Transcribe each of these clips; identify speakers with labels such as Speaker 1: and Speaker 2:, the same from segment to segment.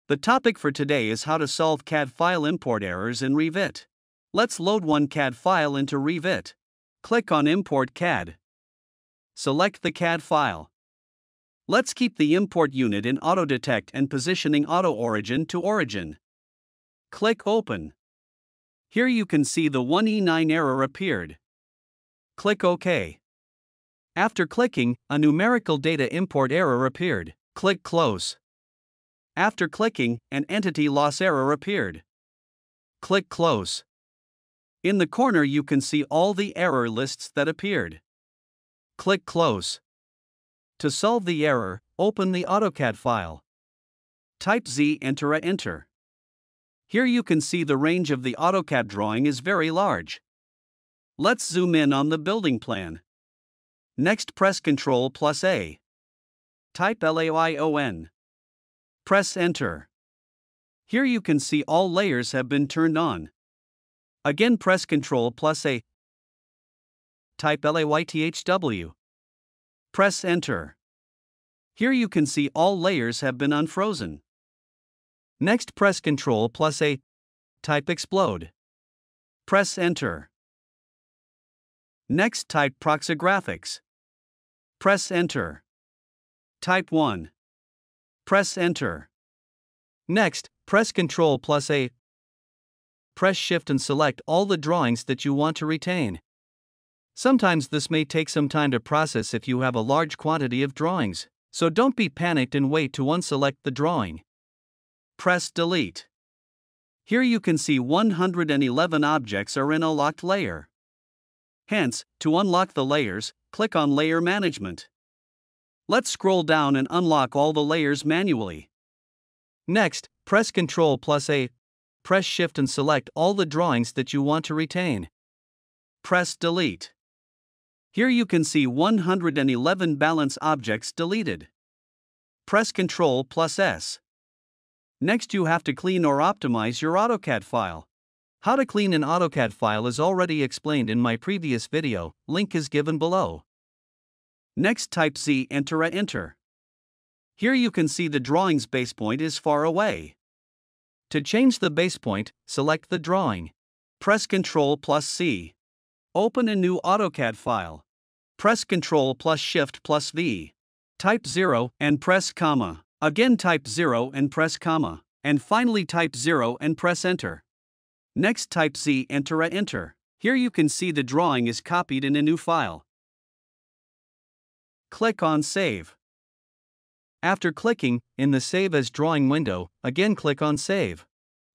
Speaker 1: The topic for today is how to solve CAD file import errors in Revit. Let's load one CAD file into Revit. Click on Import CAD. Select the CAD file. Let's keep the import unit in Auto Detect and positioning Auto Origin to Origin. Click Open. Here you can see the 1E9 error appeared. Click OK. After clicking, a numerical data import error appeared. Click Close. After clicking, an entity loss error appeared. Click Close. In the corner you can see all the error lists that appeared. Click Close. To solve the error, open the AutoCAD file. Type Z, enter. Here you can see the range of the AutoCAD drawing is very large. Let's zoom in on the building plan. Next, press Ctrl+A. Type LAYON. Press Enter. Here you can see all layers have been turned on. Again, press Ctrl+A. Type LAYTHW. Press Enter. Here you can see all layers have been unfrozen. Next, press Ctrl+A. Type Explode. Press Enter. Next, type Proxygraphics. Press Enter. Type 1. Press Enter. Next, press Ctrl+A. Press Shift and select all the drawings that you want to retain. Sometimes this may take some time to process if you have a large quantity of drawings, so don't be panicked and wait to unselect the drawing. Press Delete. Here you can see 111 objects are in a locked layer. Hence, to unlock the layers, click on Layer Management. Let's scroll down and unlock all the layers manually. Next, press Ctrl+A. Press Shift and select all the drawings that you want to retain. Press Delete. Here you can see 111 balance objects deleted. Press Ctrl+S. Next, you have to clean or optimize your AutoCAD file. How to clean an AutoCAD file is already explained in my previous video, link is given below. Next, type Z, enter. Here you can see the drawing's base point is far away. To change the base point, select the drawing. Press Ctrl+C. Open a new AutoCAD file. Press Ctrl+Shift+V. Type 0 and press comma. Again type 0 and press comma. And finally type 0 and press Enter. Next, type Z, enter. Here you can see the drawing is copied in a new file. Click on Save. After clicking, in the Save as Drawing window, again click on Save.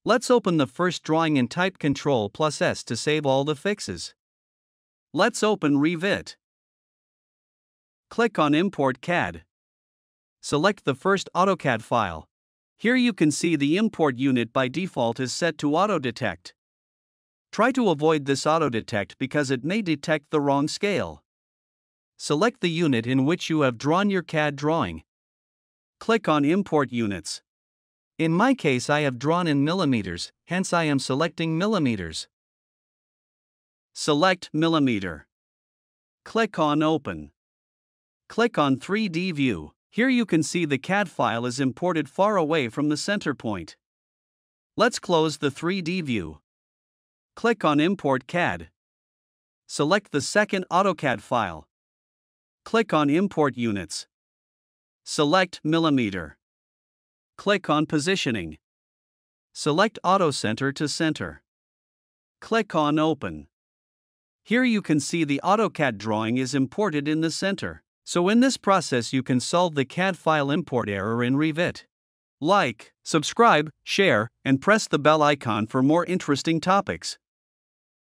Speaker 1: Let's open the first drawing and type Ctrl+S to save all the fixes. Let's open Revit. Click on Import CAD. Select the first AutoCAD file. Here you can see the import unit by default is set to Auto Detect. Try to avoid this Auto Detect because it may detect the wrong scale. Select the unit in which you have drawn your CAD drawing. Click on Import Units. In my case, I have drawn in millimeters, hence I am selecting millimeters. Select millimeter. Click on Open. Click on 3D View. Here you can see the CAD file is imported far away from the center point. Let's close the 3D view. Click on Import CAD. Select the second AutoCAD file. Click on Import Units. Select Millimeter. Click on Positioning. Select Auto Center to Center. Click on Open. Here you can see the AutoCAD drawing is imported in the center. So in this process you can solve the CAD file import error in Revit. Like, subscribe, share, and press the bell icon for more interesting topics.